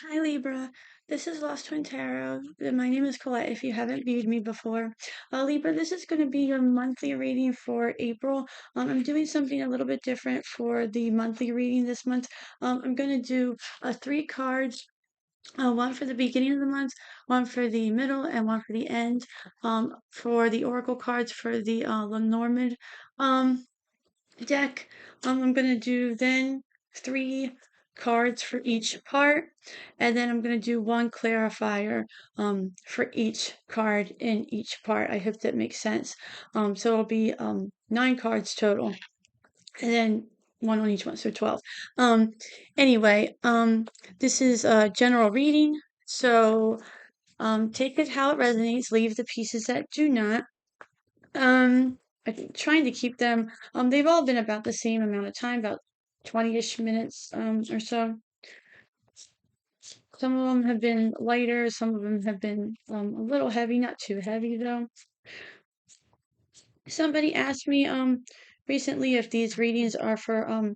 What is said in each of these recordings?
Hi Libra, this is Lost Twin Tarot. My name is Colette if you haven't viewed me before. Libra, this is going to be your monthly reading for April. I'm doing something a little bit different for the monthly reading this month. I'm going to do three cards, one for the beginning of the month, one for the middle, and one for the end. For the oracle cards for the Lenormand um, deck. I'm going to do then three cards for each part, and then I'm going to do one clarifier for each card in each part. I hope that makes sense. So it'll be 9 cards total, and then one on each one, so 12. Um, anyway, this is a general reading, so take it how it resonates, leave the pieces that do not. Um, I'm trying to keep them. They've all been about the same amount of time, about 20-ish minutes, or so. Some of them have been lighter, some of them have been a little heavy, not too heavy though. Somebody asked me recently if these readings are for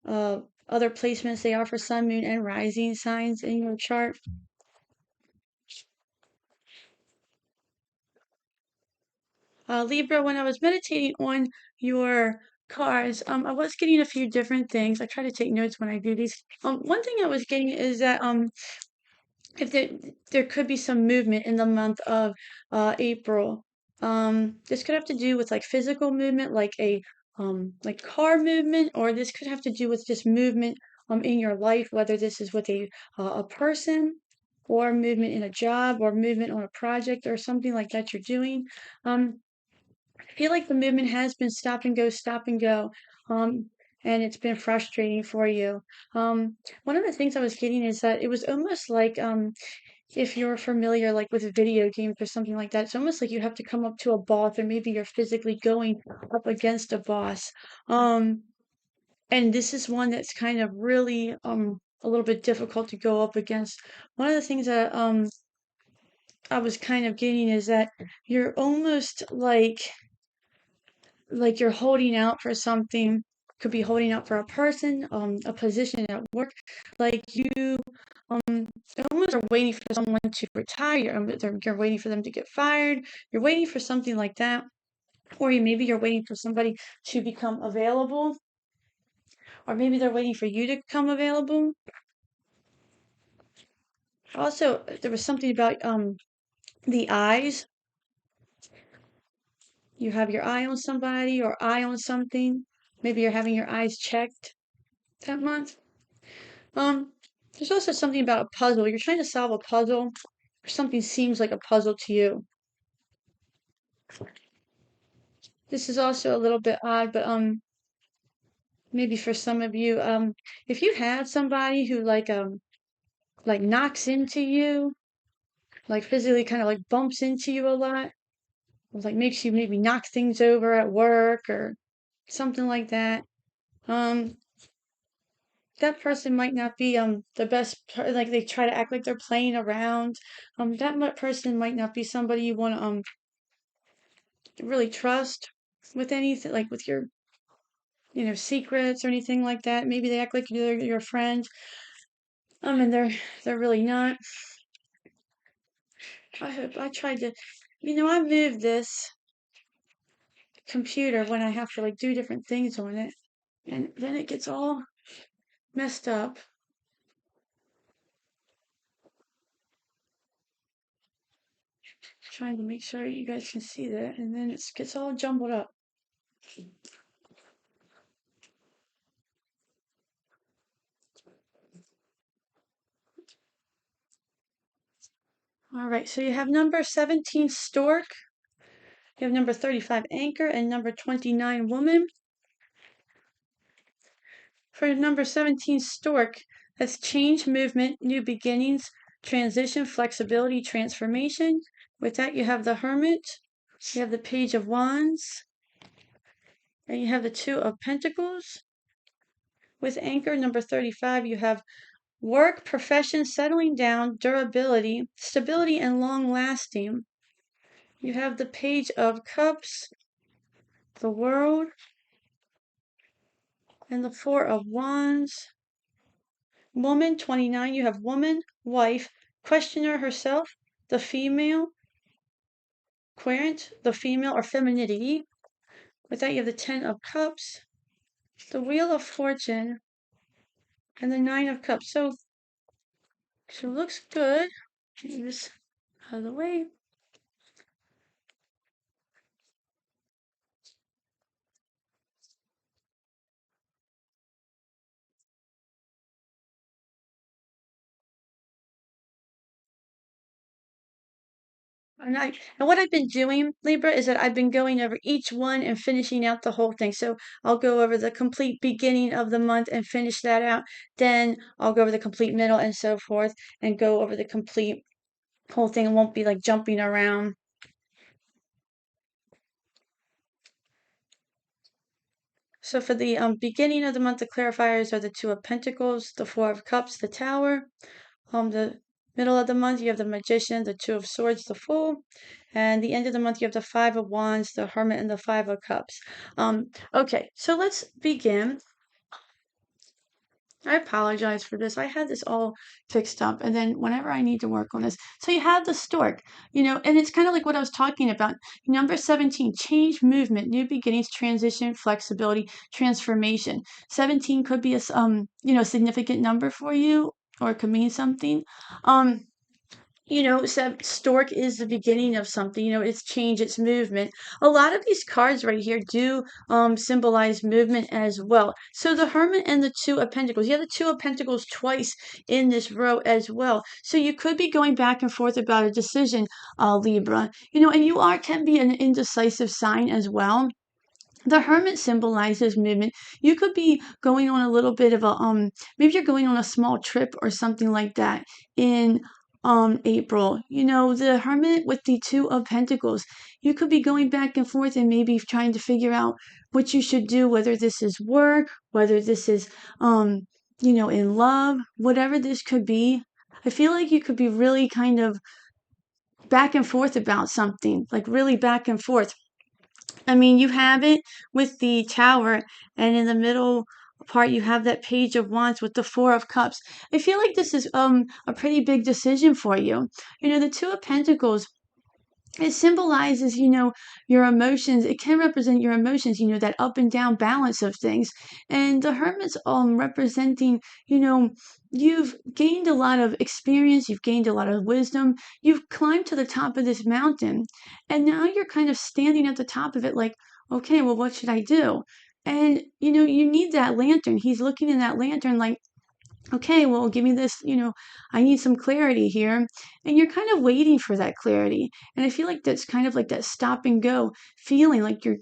uh other placements they are for sun, moon, and rising signs in your chart. Libra, when I was meditating on your cards, I was getting a few different things. I try to take notes when I do these. One thing I was getting is that if there could be some movement in the month of April. This could have to do with like physical movement, like car movement, or this could have to do with just movement in your life, whether this is with a person, or movement in a job, or movement on a project, or something like that you're doing. I feel like the movement has been stop and go, and it's been frustrating for you. One of the things I was getting is that it was almost like if you're familiar like with video games or something like that, it's almost like you have to come up to a boss, or maybe you're physically going up against a boss. Um, and this is one that's kind of really a little bit difficult to go up against. One of the things that I was kind of getting is that you're almost like you're holding out for something. Could be holding out for a person, a position at work. Like you almost are waiting for someone to retire. You're waiting for them to get fired. You're waiting for something like that. Or maybe you're waiting for somebody to become available. Or maybe they're waiting for you to become available. Also, there was something about the eyes. You have your eye on somebody or eye on something. Maybe you're having your eyes checked that month. Um, there's also something about a puzzle. You're trying to solve a puzzle, or something seems like a puzzle to you. This is also a little bit odd, but maybe for some of you, if you have somebody who like knocks into you, like physically kind of like bumps into you a lot, or like makes you maybe knock things over at work or something like that. Um, that person might not be the best. Like they try to act like they're playing around. Person might not be somebody you want to really trust with anything, like with your secrets or anything like that. Maybe they act like they're your friend, and they're really not. I tried to, I moved this computer when I have to like do different things on it, and then it gets all messed up. Trying to make sure you guys can see that, and then it gets all jumbled up. All right, so you have number 17 stork, you have number 35 anchor, and number 29 woman. For number 17 stork, that's change, movement, new beginnings, transition, flexibility, transformation. With that, you have the hermit, you have the page of wands, and you have the two of pentacles. With anchor, number 35, you have work, profession, settling down, durability, stability, and long lasting. You have the page of cups, the world, and the four of wands. Woman, 29, you have woman, wife, questioner herself, the female, querent, the female or femininity. With that, you have the 10 of cups, the wheel of fortune, and the 9 of cups. So it looks good. Move this out of the way. And what I've been doing, Libra, is that I've been going over each one and finishing out the whole thing. So I'll go over the complete beginning of the month and finish that out. Then I'll go over the complete middle and so forth and go over the complete whole thing. It won't be like jumping around. So for the beginning of the month, the clarifiers are the 2 of Pentacles, the 4 of Cups, the Tower. The middle of the month, you have the Magician, the 2 of Swords, the Fool. And the end of the month, you have the 5 of Wands, the Hermit, and the 5 of Cups. Okay, so let's begin. I apologize for this. I had this all fixed up, and then whenever I need to work on this. So you have the stork, and it's kind of like what I was talking about. Number 17, change, movement, new beginnings, transition, flexibility, transformation. 17 could be a significant number for you, or it could mean something. Stork is the beginning of something, it's change, it's movement. A lot of these cards right here do symbolize movement as well. So the Hermit and the 2 of Pentacles, you have the 2 of Pentacles twice in this row as well. So you could be going back and forth about a decision, Libra, and can be an indecisive sign as well. The Hermit symbolizes movement. You could be going on a little bit of maybe you're going on a small trip or something like that in April. The Hermit with the 2 of Pentacles. You could be going back and forth and maybe trying to figure out what you should do, whether this is work, whether this is in love, whatever this could be. I feel like you could be really kind of back and forth about something, like really back and forth. I mean, you have it with the Tower, and in the middle part, you have that Page of Wands with the 4 of Cups. I feel like this is a pretty big decision for you. The 2 of Pentacles, it symbolizes, your emotions. It can represent your emotions, that up and down balance of things. And the Hermit's representing, you've gained a lot of experience, you've gained a lot of wisdom, you've climbed to the top of this mountain, and now you're kind of standing at the top of it like, okay, well, what should I do? And you need that lantern. He's looking in that lantern like, okay, well, give me this, I need some clarity here. And you're kind of waiting for that clarity. And I feel like that's kind of like that stop and go feeling, like you're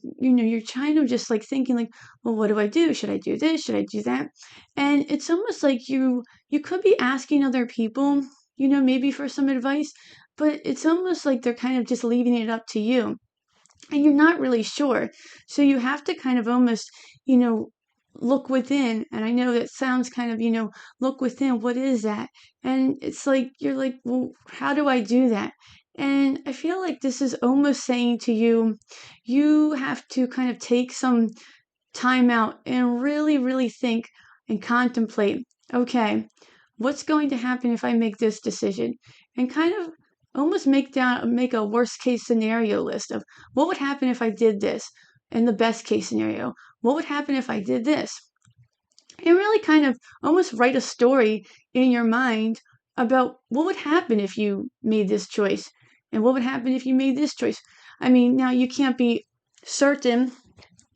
kind of just like thinking like, well, what do I do? Should I do this? Should I do that? And it's almost like you could be asking other people, maybe for some advice, but it's almost like they're kind of just leaving it up to you and you're not really sure. So you have to kind of almost, look within. And I know that sounds kind of, look within. What is that? And it's like, you're like, well, how do I do that? And I feel like this is almost saying to you, you have to kind of take some time out and really, really think and contemplate, okay, what's going to happen if I make this decision? And kind of almost make a worst case scenario list of what would happen if I did this, and the best case scenario, what would happen if I did this? And really kind of almost write a story in your mind about what would happen if you made this choice and what would happen if you made this choice. I mean, now you can't be certain,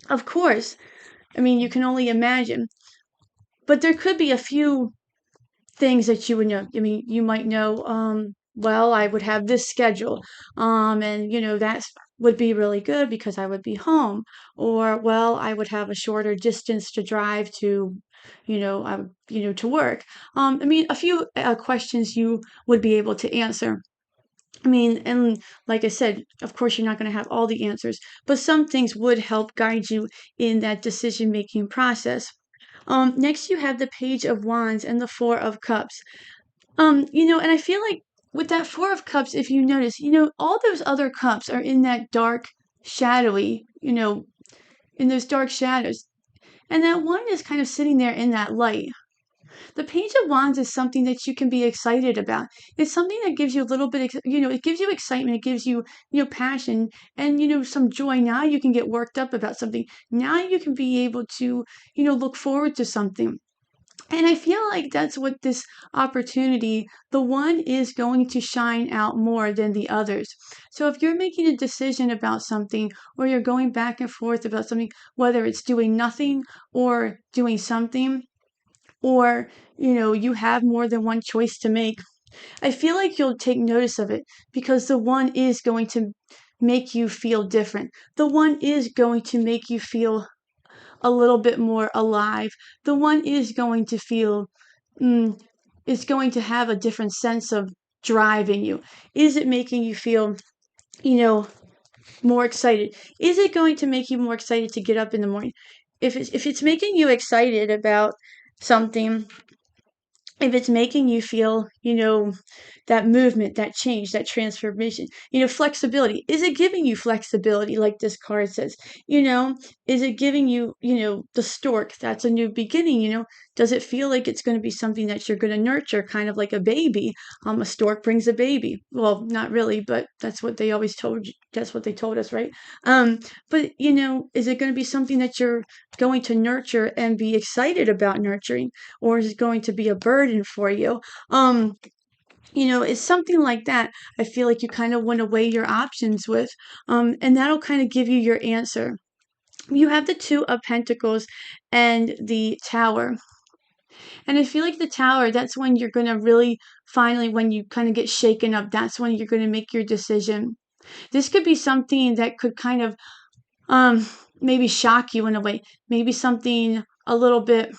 of course. I mean, you can only imagine. But there could be a few things that you would know. I mean, you might know, well, I would have this schedule. And that would be really good because I would be home. Or, well, I would have a shorter distance to drive to, to work. I mean, a few questions you would be able to answer. I mean, and like I said, of course, you're not going to have all the answers, but some things would help guide you in that decision-making process. Next, you have the Page of Wands and the 4 of Cups. And I feel like with that 4 of Cups, if you notice, all those other cups are in that dark, shadowy, in those dark shadows. And that one is kind of sitting there in that light. The Page of Wands is something that you can be excited about. It's something that gives you a little bit, it gives you excitement. It gives you, passion and, some joy. Now you can get worked up about something. Now you can be able to, look forward to something. And I feel like that's what this opportunity, the one is going to shine out more than the others. So if you're making a decision about something or you're going back and forth about something, whether it's doing nothing or doing something, or you have more than one choice to make, I feel like you'll take notice of it because the one is going to make you feel different. The one is going to make you feel a little bit more alive. The one is going to feel, mm, is going to have a different sense of drive in you. Is it making you feel, you know, more excited? Is it going to make you more excited to get up in the morning? If it's making you excited about something, if it's making you feel, that movement, that change, that transformation, flexibility. Is it giving you flexibility like this card says? Is it giving you, the stork? That's a new beginning, Does it feel like it's going to be something that you're going to nurture, kind of like a baby? A stork brings a baby. Well, not really, but that's what they always told you. That's what they told us, right? But, is it going to be something that you're going to nurture and be excited about nurturing? Or is it going to be a burden for you? It's something like that. I feel like you kind of want to weigh your options with, and that'll kind of give you your answer. You have the Two of Pentacles and the Tower. And I feel like the Tower, that's when you're going to really finally, when you kind of get shaken up, that's when you're going to make your decision. This could be something that could kind of um, maybe shock you in a way, maybe something a little bit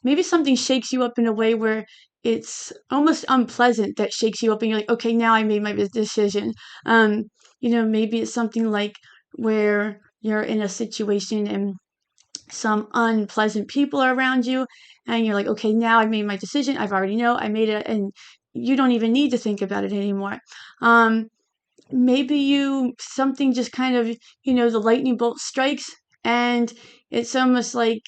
maybe something shakes you up in a way where it's almost unpleasant, that shakes you up and you're like, okay, now I made my decision. Maybe it's something like where you're in a situation and some unpleasant people are around you and you're like, okay, now I made my decision. I've already know I made it, and you don't even need to think about it anymore. Maybe something just kind of, the lightning bolt strikes, and it's almost like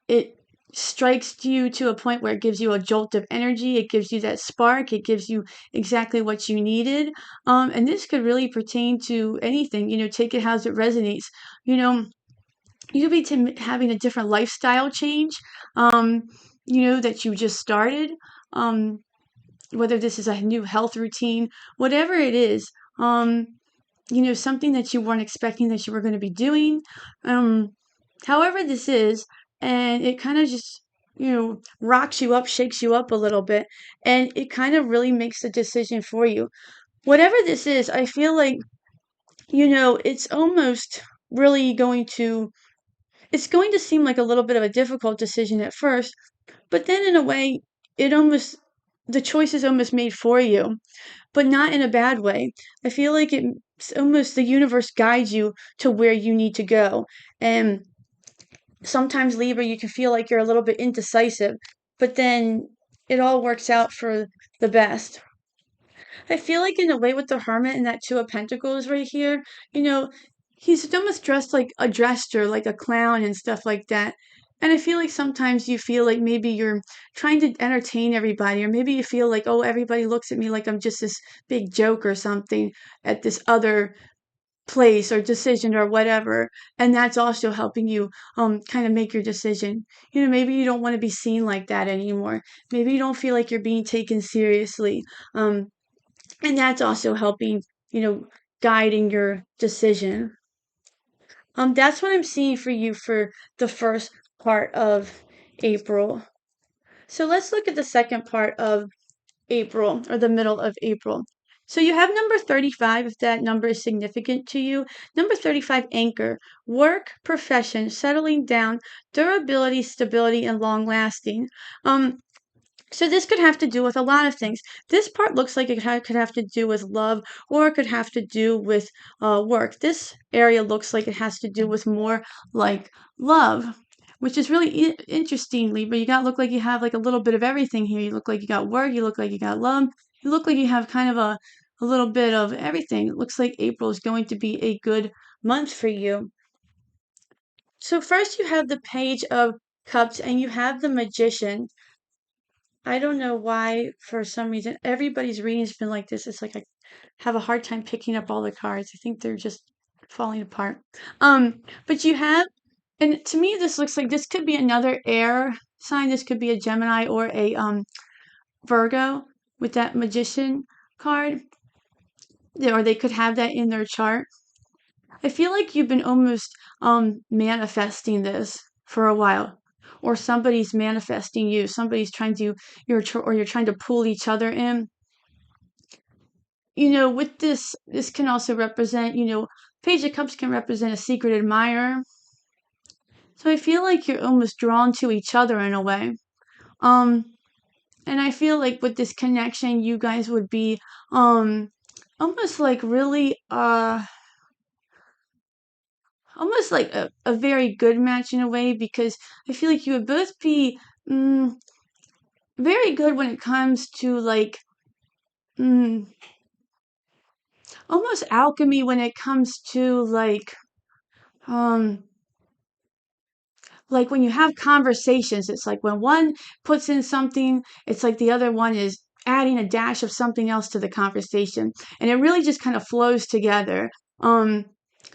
it strikes you to a point where it gives you a jolt of energy. It gives you that spark. It gives you exactly what you needed. And this could really pertain to anything. Take it as it resonates. You know, you could be having a different lifestyle change. That you just started. Um, whether this is a new health routine, whatever it is. Something that you weren't expecting that you were going to be doing. Um, however this is, and it kind of just, rocks you up, shakes you up a little bit, and it kind of really makes the decision for you. Whatever this is, I feel like, it's almost really it's going to seem like a little bit of a difficult decision at first, but then in a way, it almost, the choice is almost made for you, but not in a bad way. I feel like it's almost the universe guides you to where you need to go. And sometimes, Libra, you can feel like you're a little bit indecisive, but then it all works out for the best. I feel like in a way with the Hermit and that Two of Pentacles right here, you know, he's almost dressed like a jester, like a clown and stuff like that. And I feel like sometimes you feel like maybe you're trying to entertain everybody, or maybe you feel like, oh, everybody looks at me like I'm just this big joke or something at this other place or decision or whatever, and that's also helping you kind of make your decision. Maybe you don't want to be seen like that anymore. Maybe you don't feel like you're being taken seriously, and that's also helping, you know guiding your decision. That's what I'm seeing for you for the first part of April. So let's look at the second part of April, or the middle of April. So you have number 35, if that number is significant to you. Number 35, anchor, work, profession, settling down, durability, stability, and long lasting. So this could have to do with a lot of things. This part looks like it could have to do with love, or it could have to do with work. This area looks like it has to do with more like love, which is really interestingly, but you got to look like you have like a little bit of everything here. You look like you got work, you look like you got love, you look like you have kind of a little bit of everything. It looks like April is going to be a good month for you. So first you have the Page of Cups and you have the Magician. I don't know why, for some reason, everybody's reading's been like this. It's like I have a hard time picking up all the cards. I think they're just falling apart. But you have, and to me, this looks like this could be another air sign. This could be a Gemini or a Virgo with that Magician card, or they could have that in their chart. I feel like you've been almost manifesting this for a while, or somebody's manifesting you. Somebody's trying to or you're trying to pull each other in. With this can also represent, Page of Cups can represent a secret admirer. So I feel like you're almost drawn to each other in a way. Um, and I feel like with this connection, you guys would be almost like really almost like a very good match in a way, because I feel like you would both be mm, very good when it comes to like mm, almost alchemy when it comes to um like when you have conversations. It's like when one puts in something, it's like the other one is adding a dash of something else to the conversation, and it really just kind of flows together. um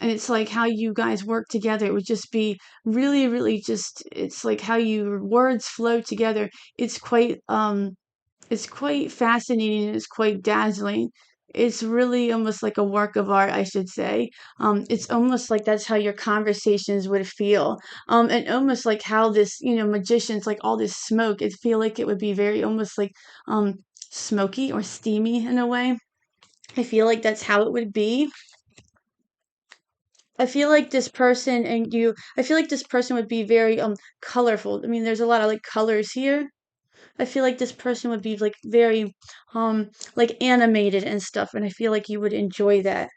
and it's like how you guys work together, it would just be really really just, it's like how your words flow together. It's quite fascinating, and it's quite dazzling. It's really almost like a work of art, I should say. It's almost like that's how your conversations would feel. And almost like how this, magicians, like all this smoke, it feel like it would be very almost like smoky or steamy in a way. I feel like that's how it would be. I feel like this person and you, I feel like this person would be very colorful. I mean, there's a lot of like colors here. I feel like this person would be like very like animated and stuff, and I feel like you would enjoy that.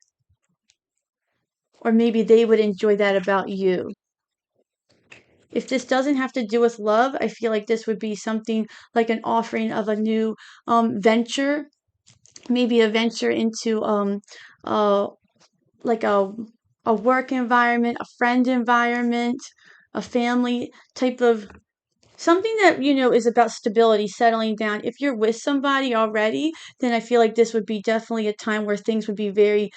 Or maybe they would enjoy that about you. If this doesn't have to do with love, I feel like this would be something like an offering of a new venture, maybe a venture into uh like a work environment, a friend environment, a family type of something that, is about stability, settling down. If you're with somebody already, then I feel like this would be definitely a time where things would be very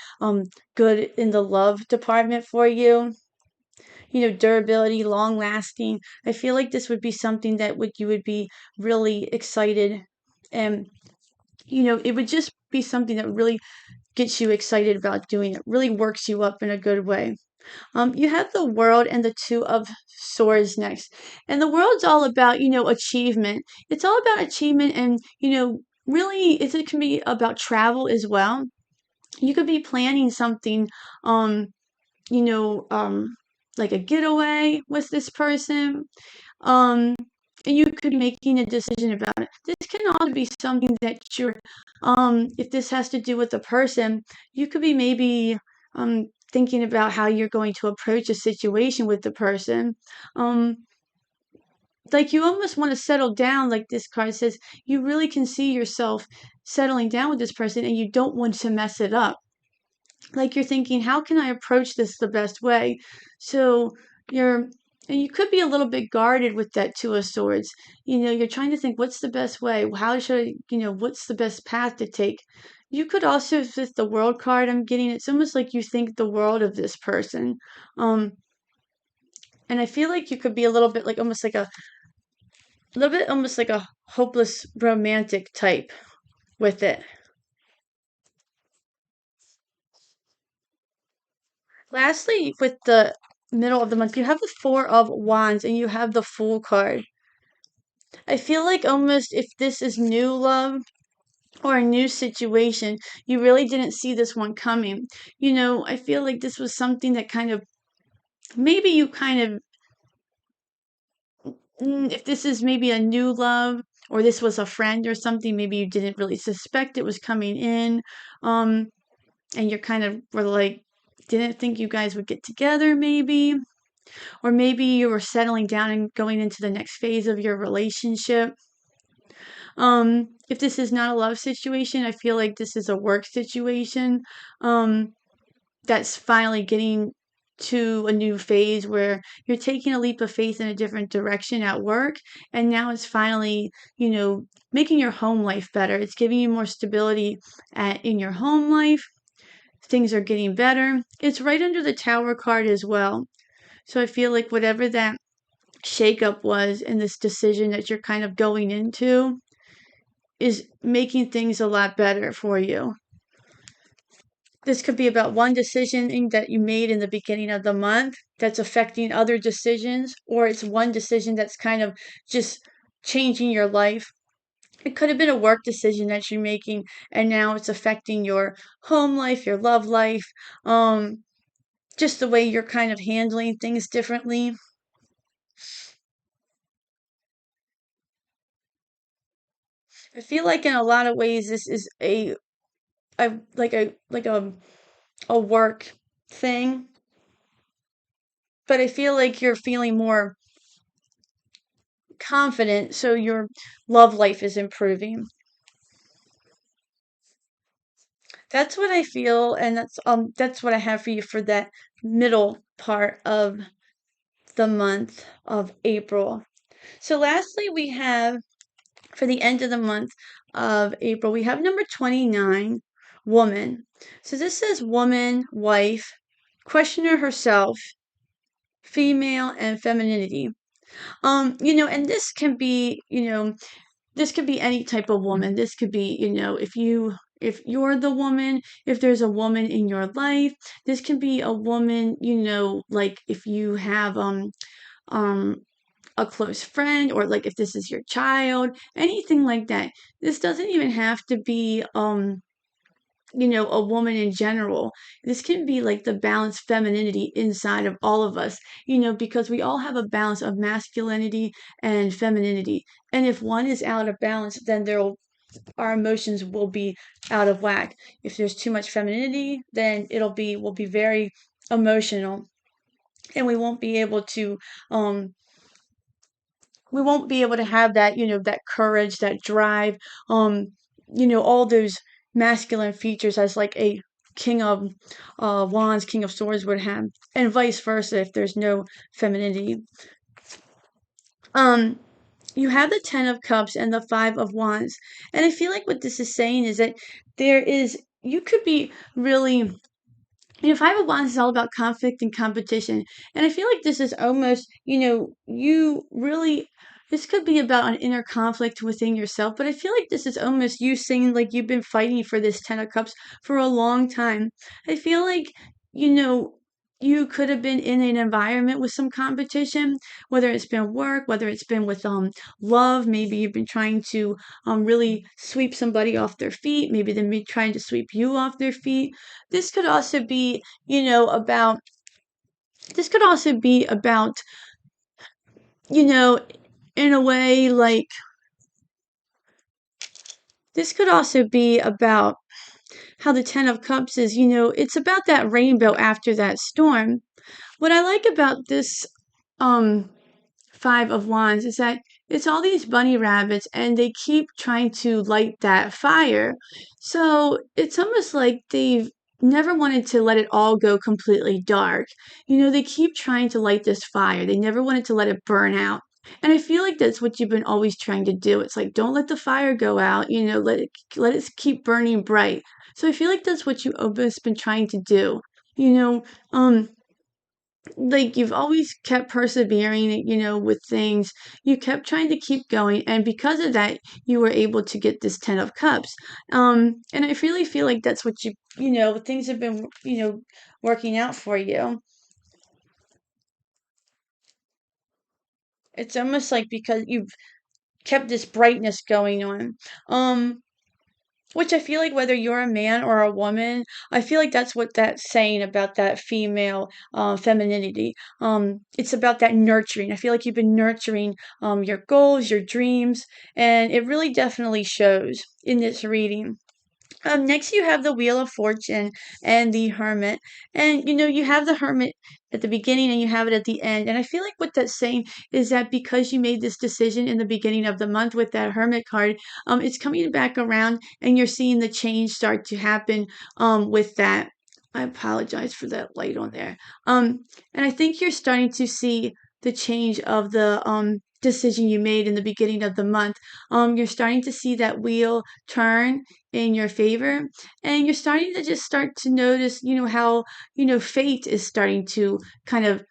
good in the love department for you. Durability, long lasting. I feel like this would be something that would you would be really excited, and it would just be something that really gets you excited about doing it. Really works you up in a good way. You have the World and the Two of Swords next. And the World's all about, achievement. It's all about achievement, and, really it can be about travel as well. You could be planning something, um, you know, um, like a getaway with this person. Um, and you could be making a decision about it. This can also be something that if this has to do with a person, you could be maybe thinking about how you're going to approach a situation with the person. Um, like you almost want to settle down, like this card says, you really can see yourself settling down with this person and you don't want to mess it up. Like you're thinking, how can I approach this the best way? So you're, and you could be a little bit guarded with that Two of Swords. You're trying to think, what's the best way? How should I, what's the best path to take? You could also, with the World card I'm getting, it's almost like you think the world of this person. Um, and I feel like you could be a little bit like almost like a little bit almost like a hopeless romantic type with it. Lastly, with the middle of the month, you have the Four of Wands and you have the Fool card. I feel like almost if this is new love or a new situation, you really didn't see this one coming. I feel like this was something that kind of, maybe you kind of, if this is maybe a new love or this was a friend or something, maybe you didn't really suspect it was coming in. Um, and you're kind of were like, didn't think you guys would get together, maybe. Or maybe you were settling down and going into the next phase of your relationship. If this is not a love situation, I feel like this is a work situation. That's finally getting to a new phase where you're taking a leap of faith in a different direction at work, and now it's finally, making your home life better. It's giving you more stability in your home life. Things are getting better. It's right under the Tower card as well. So I feel like whatever that shakeup was in this decision that you're kind of going into is making things a lot better for you. This could be about one decision that you made in the beginning of the month that's affecting other decisions, or it's one decision that's kind of just changing your life. It could have been a work decision that you're making, and now it's affecting your home life, your love life, just the way you're kind of handling things differently. I feel like in a lot of ways this is a work thing, but I feel like you're feeling more confident, so your love life is improving. That's what I feel, and that's what I have for you for that middle part of the month of April. So lastly, we have for the end of the month of April, we have number 29, woman. So this says woman, wife, questioner herself, female, and femininity. And this could be any type of woman. This could be, if you're the woman, if there's a woman in your life, this can be a woman, like if you have um a close friend, or like if this is your child, anything like that. This doesn't even have to be a woman in general. This can be like the balanced femininity inside of all of us, because we all have a balance of masculinity and femininity. And if one is out of balance, then our emotions will be out of whack. If there's too much femininity, then we'll be very emotional, and um we won't be able to have that, that courage, that drive, all those masculine features as like a king of wands, king of swords would have, and vice versa if there's no femininity. Um, you have the 10 of cups and the 5 of wands, and I feel like what this is saying is that you could be really, Five of Wands is all about conflict and competition. And I feel like this is almost, this could be about an inner conflict within yourself, but I feel like this is almost you saying like you've been fighting for this Ten of Cups for a long time. I feel like, you know, you could have been in an environment with some competition, whether it's been work, whether it's been with love. Maybe you've been trying to really sweep somebody off their feet. Maybe they've been trying to sweep you off their feet. This could also be, about you know, in a way, like this could also be about how the Ten of Cups is, it's about that rainbow after that storm. What I like about this um Five of Wands is that it's all these bunny rabbits and they keep trying to light that fire. So it's almost like they've never wanted to let it all go completely dark. They keep trying to light this fire. They never wanted to let it burn out. And I feel like that's what you've been always trying to do. It's like don't let the fire go out, let it keep burning bright. So I feel like that's what you've always been trying to do. You know, um like you've always kept persevering, with things. You kept trying to keep going, and because of that, you were able to get this 10 of cups. And I really feel like that's what things have been, working out for you. It's almost like because you've kept this brightness going on. Which I feel like whether you're a man or a woman, I feel like that's what that's saying about that female femininity. It's about that nurturing. I feel like you've been nurturing your goals, your dreams, and it really definitely shows in this reading. Next, you have the Wheel of Fortune and the Hermit. And you have the Hermit at the beginning and you have it at the end. And I feel like what that's saying is that because you made this decision in the beginning of the month with that Hermit card, it's coming back around and you're seeing the change start to happen with that. I apologize for that light on there. And I think you're starting to see the change of the decision you made in the beginning of the month. You're starting to see that wheel turn in your favor, and you're starting to just start to notice, how, fate is starting to kind of,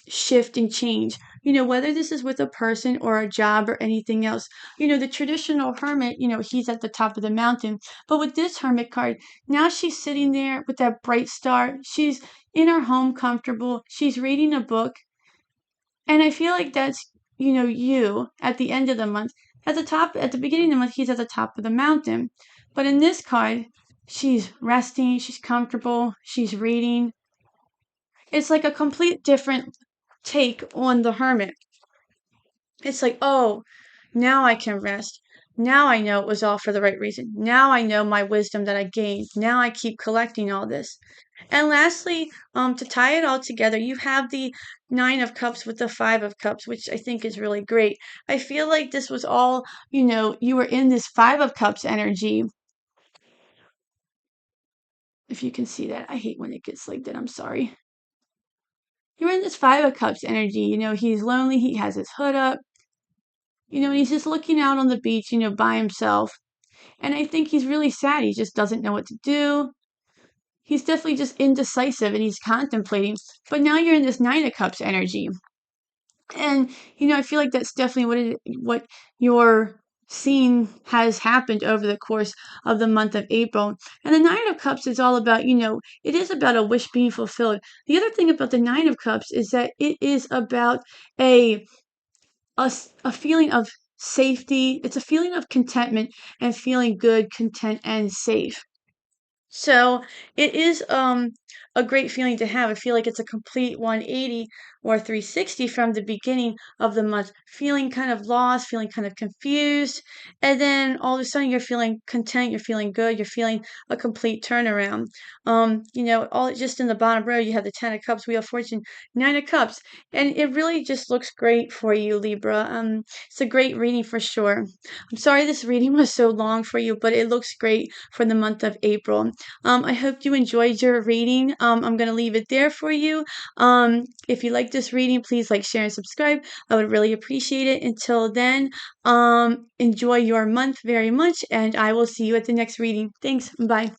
shift and change. Whether this is with a person or a job or anything else. The traditional hermit, he's at the top of the mountain. But with this hermit card, now she's sitting there with that bright star. She's in her home comfortable. She's reading a book. And I feel like that's, you at the end of the month. At the beginning of the month, he's at the top of the mountain. But in this card, she's resting, she's comfortable, she's reading. It's like a complete different take on the hermit. It's like, oh, now I can rest. Now I know it was all for the right reason. Now I know my wisdom that I gained. Now I keep collecting all this. And lastly, to tie it all together, you have the Nine of Cups with the Five of Cups, which I think is really great. I feel like this was all, you were in this Five of Cups energy. If you can see that, I hate when it gets like that. I'm sorry. You're in this Five of Cups energy. He's lonely. He has his hood up. And he's just looking out on the beach, by himself. And I think he's really sad. He just doesn't know what to do. He's definitely just indecisive and he's contemplating. But now you're in this Nine of Cups energy. And I feel like that's definitely what your scene has happened over the course of the month of April. And the Nine of Cups is all about, it is about a wish being fulfilled. The other thing about the Nine of Cups is that it is about a a feeling of safety. It's a feeling of contentment and feeling good, content, and safe. So it is a great feeling to have. I feel like it's a complete 180 or 360 from the beginning of the month, feeling kind of lost, feeling kind of confused, and then all of a sudden you're feeling content, you're feeling good, you're feeling a complete turnaround. All just in the bottom row you have the Ten of Cups, Wheel of Fortune, Nine of Cups, and it really just looks great for you, Libra. It's a great reading for sure. I'm sorry this reading was so long for you, but it looks great for the month of April. I hope you enjoyed your reading. I'm going to leave it there for you. If you like this reading, please like, share, and subscribe. I would really appreciate it. Until then, enjoy your month very much, and I will see you at the next reading. Thanks. Bye.